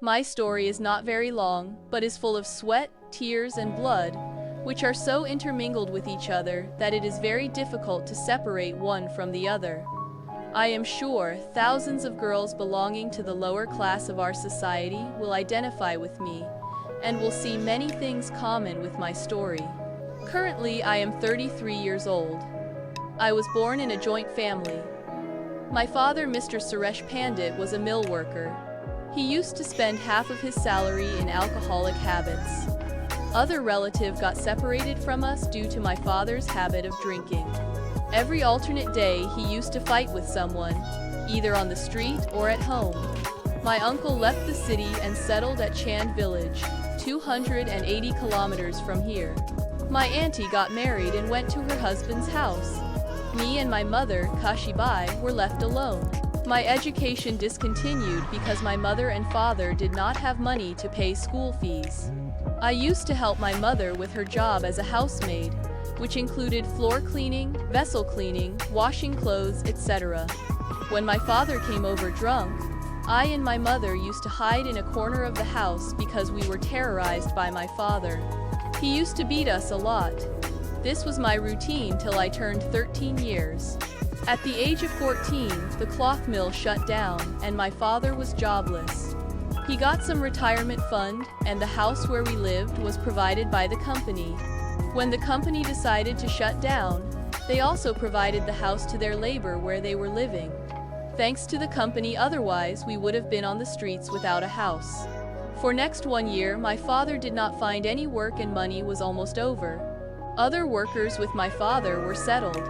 My story is not very long, but is full of sweat, tears, and blood, which are so intermingled with each other that it is very difficult to separate one from the other. I am sure thousands of girls belonging to the lower class of our society will identify with me, and will see many things common with my story. Currently, I am 33 years old. I was born in a joint family. My father, Mr. Suresh Pandit, was a mill worker. He used to spend half of his salary in alcoholic habits. Other relative got separated from us due to my father's habit of drinking. Every alternate day, he used to fight with someone, either on the street or at home. My uncle left the city and settled at Chand village, 280 kilometers from here. My auntie got married and went to her husband's house. Me and my mother, Kashibai, were left alone. My education discontinued because my mother and father did not have money to pay school fees. I used to help my mother with her job as a housemaid, which included floor cleaning, vessel cleaning, washing clothes, etc. When my father came over drunk, I and my mother used to hide in a corner of the house because we were terrorized by my father. He used to beat us a lot. This was my routine till I turned 13 years. At the age of 14, the cloth mill shut down, and my father was jobless. He got some retirement fund, and the house where we lived was provided by the company. When the company decided to shut down, they also provided the house to their labor where they were living. Thanks to the company, otherwise we would have been on the streets without a house. For next 1 year, my father did not find any work and money was almost over. Other workers with my father were settled.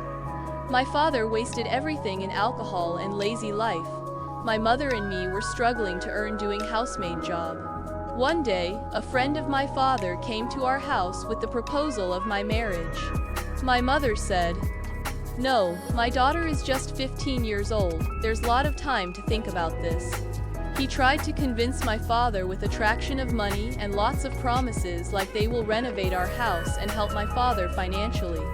My father wasted everything in alcohol and lazy life. My mother and me were struggling to earn doing housemaid job. One day, a friend of my father came to our house with the proposal of my marriage. My mother said, "No, my daughter is just 15 years old, there's a lot of time to think about this." He tried to convince my father with attraction of money and lots of promises like they will renovate our house and help my father financially.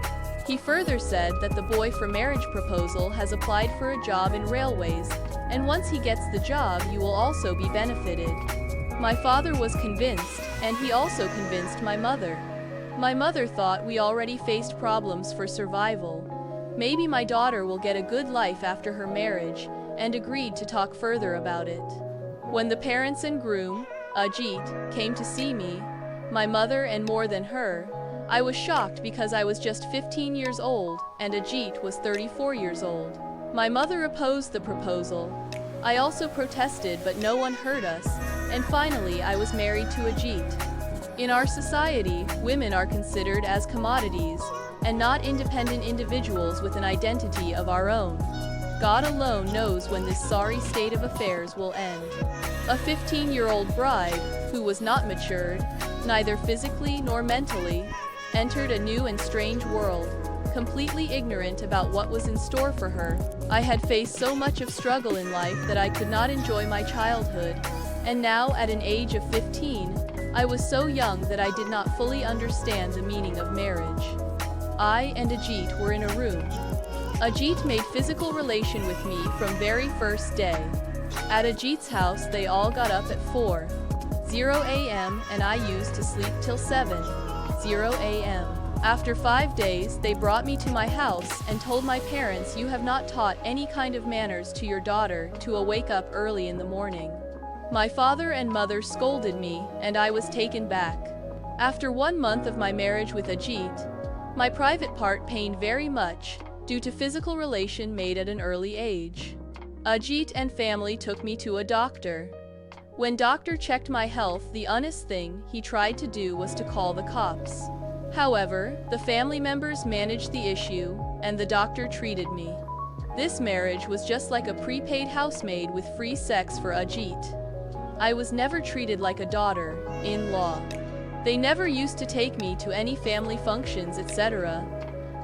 He further said that the boy for marriage proposal has applied for a job in railways, and once he gets the job you will also be benefited. My father was convinced, and he also convinced my mother. My mother thought we already faced problems for survival. Maybe my daughter will get a good life after her marriage, and agreed to talk further about it. When the parents and groom, Ajit, came to see me, my mother and more than her, I was shocked because I was just 15 years old and Ajit was 34 years old. My mother opposed the proposal. I also protested, but no one heard us, and finally I was married to Ajit. In our society, women are considered as commodities and not independent individuals with an identity of our own. God alone knows when this sorry state of affairs will end. A 15-year-old bride, who was not matured, neither physically nor mentally, entered a new and strange world, completely ignorant about what was in store for her. I had faced so much of struggle in life that I could not enjoy my childhood, and now at an age of 15, I was so young that I did not fully understand the meaning of marriage. I and Ajit were in a room. Ajit made physical relation with me from very first day. At Ajit's house they all got up at 4:00 a.m. and I used to sleep till 7:00 a.m. After 5 days they brought me to my house and told my parents, "You have not taught any kind of manners to your daughter to wake up early in the morning." My father and mother scolded me and I was taken back. After 1 month of my marriage with Ajit, my private part pained very much due to physical relation made at an early age. Ajit and family took me to a doctor. When doctor checked my health, the honest thing he tried to do was to call the cops. However, the family members managed the issue and the doctor treated me. This marriage was just like a prepaid housemaid with free sex for Ajit. I was never treated like a daughter-in-law. They never used to take me to any family functions, etc.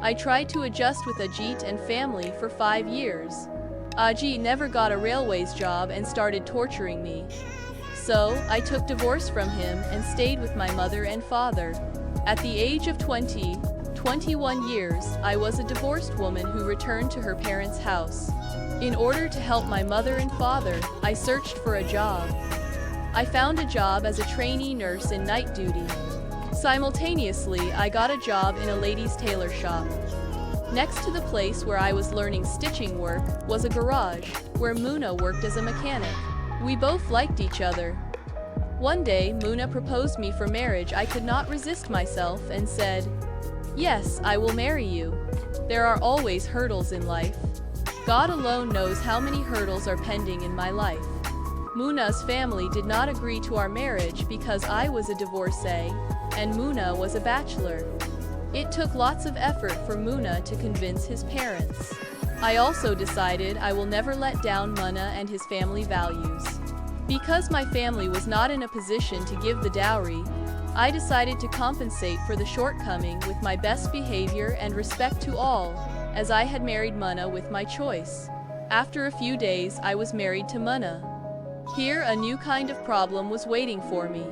I tried to adjust with Ajit and family for 5 years. Ajit never got a railways job and started torturing me. So, I took divorce from him and stayed with my mother and father. At the age of 21 years, I was a divorced woman who returned to her parents' house. In order to help my mother and father, I searched for a job. I found a job as a trainee nurse in night duty. Simultaneously, I got a job in a ladies' tailor shop. Next to the place where I was learning stitching work was a garage, where Muna worked as a mechanic. We both liked each other. One day, Muna proposed me for marriage. I could not resist myself and said, "Yes, I will marry you." There are always hurdles in life. God alone knows how many hurdles are pending in my life. Muna's family did not agree to our marriage because I was a divorcee, and Muna was a bachelor. It took lots of effort for Muna to convince his parents. I also decided I will never let down Muna and his family values. Because my family was not in a position to give the dowry, I decided to compensate for the shortcoming with my best behavior and respect to all, as I had married Muna with my choice. After a few days, I was married to Muna. Here, a new kind of problem was waiting for me.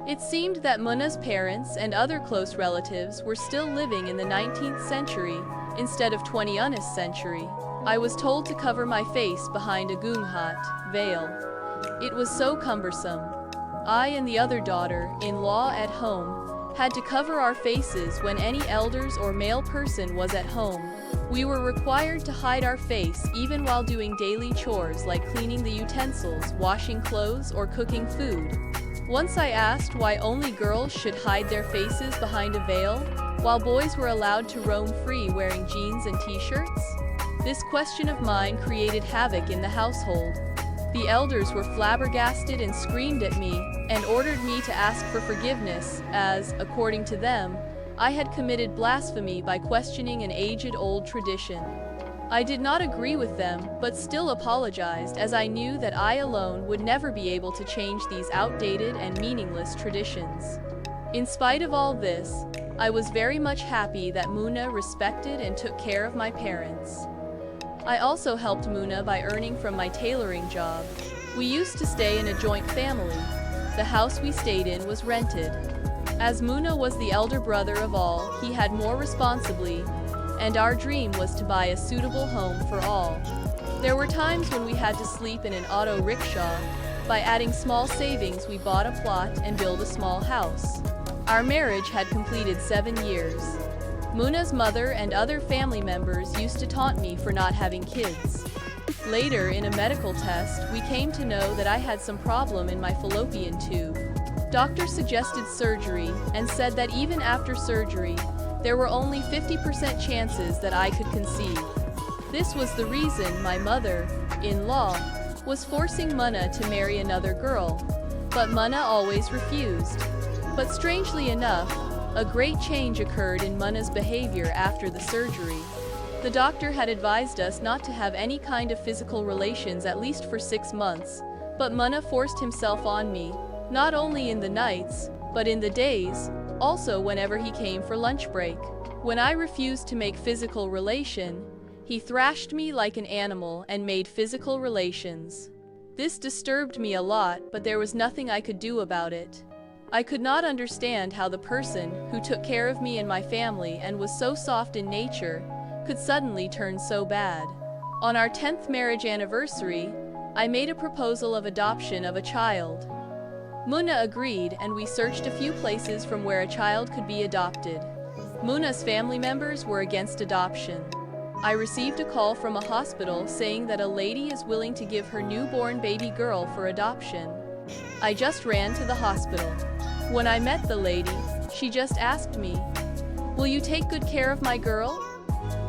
It seemed that Muna's parents and other close relatives were still living in the 19th century instead of 20th century. I was told to cover my face behind a gunhat veil. It was so cumbersome. I and the other daughter-in-law at home had to cover our faces when any elders or male person was at home. We were required to hide our face even while doing daily chores like cleaning the utensils, washing clothes, or cooking food. Once I asked why only girls should hide their faces behind a veil, while boys were allowed to roam free wearing jeans and t-shirts. This question of mine created havoc in the household. The elders were flabbergasted and screamed at me, and ordered me to ask for forgiveness, as, according to them, I had committed blasphemy by questioning an age-old tradition. I did not agree with them, but still apologized, as I knew that I alone would never be able to change these outdated and meaningless traditions. In spite of all this, I was very much happy that Muna respected and took care of my parents. I also helped Muna by earning from my tailoring job. We used to stay in a joint family. The house we stayed in was rented. As Muna was the elder brother of all, he had more responsibility, and our dream was to buy a suitable home for all. There were times when we had to sleep in an auto rickshaw. By adding small savings, we bought a plot and built a small house. Our marriage had completed 7 years. Muna's mother and other family members used to taunt me for not having kids. Later, in a medical test, we came to know that I had some problem in my fallopian tube. Doctor suggested surgery and said that even after surgery, there were only 50% chances that I could conceive. This was the reason my mother-in-law was forcing Muna to marry another girl, but Muna always refused. But strangely enough, a great change occurred in Muna's behavior after the surgery. The doctor had advised us not to have any kind of physical relations at least for 6 months, but Muna forced himself on me, not only in the nights, but in the days, also whenever he came for lunch break. When I refused to make physical relation, he thrashed me like an animal and made physical relations. This disturbed me a lot, but there was nothing I could do about it. I could not understand how the person who took care of me and my family and was so soft in nature could suddenly turn so bad. On our 10th marriage anniversary, I made a proposal of adoption of a child. Muna agreed, and we searched a few places from where a child could be adopted. Muna's family members were against adoption. I received a call from a hospital saying that a lady is willing to give her newborn baby girl for adoption. I just ran to the hospital. When I met the lady, she just asked me, "Will you take good care of my girl?"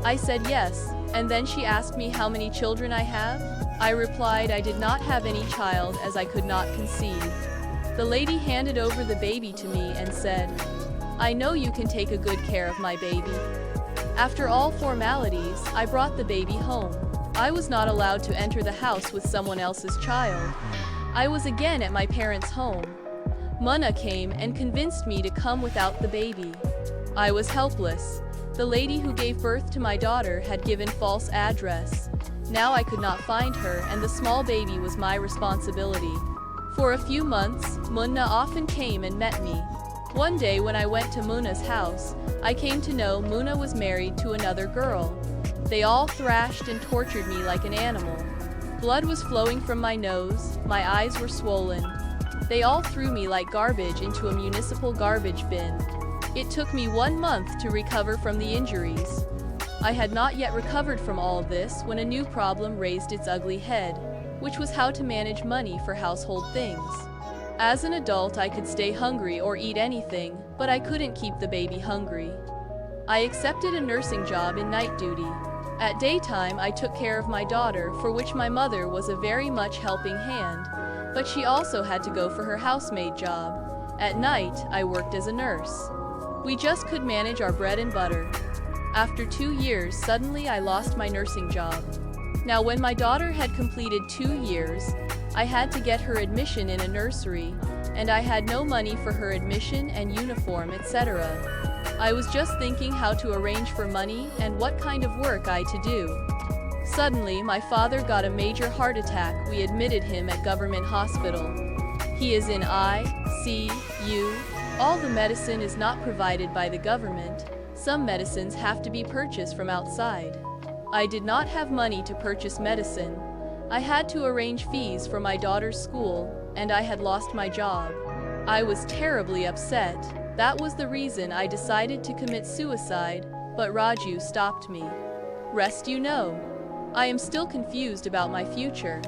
I said yes, and then she asked me how many children I have. I replied I did not have any child as I could not conceive. The lady handed over the baby to me and said, "I know you can take a good care of my baby." After all formalities, I brought the baby home. I was not allowed to enter the house with someone else's child. I was again at my parents' home. Muna came and convinced me to come without the baby. I was helpless. The lady who gave birth to my daughter had given false address. Now I could not find her, and the small baby was my responsibility. For a few months, Muna often came and met me. One day when I went to Muna's house, I came to know Muna was married to another girl. They all thrashed and tortured me like an animal. Blood was flowing from my nose, my eyes were swollen. They all threw me like garbage into a municipal garbage bin. It took me 1 month to recover from the injuries. I had not yet recovered from all of this when a new problem raised its ugly head, which was how to manage money for household things. As an adult, I could stay hungry or eat anything, but I couldn't keep the baby hungry. I accepted a nursing job in night duty. At daytime, I took care of my daughter, for which my mother was a very much helping hand, but she also had to go for her housemaid job. At night, I worked as a nurse. We just could manage our bread and butter. After 2 years, suddenly I lost my nursing job. Now, when my daughter had completed 2 years, I had to get her admission in a nursery, and I had no money for her admission and uniform, etc. I was just thinking how to arrange for money and what kind of work I to do. Suddenly, my father got a major heart attack. We admitted him at government hospital. He is in ICU. All the medicine is not provided by the government. Some medicines have to be purchased from outside. I did not have money to purchase medicine. I had to arrange fees for my daughter's school, and I had lost my job. I was terribly upset. That was the reason I decided to commit suicide, but Raju stopped me. Rest you know. I am still confused about my future.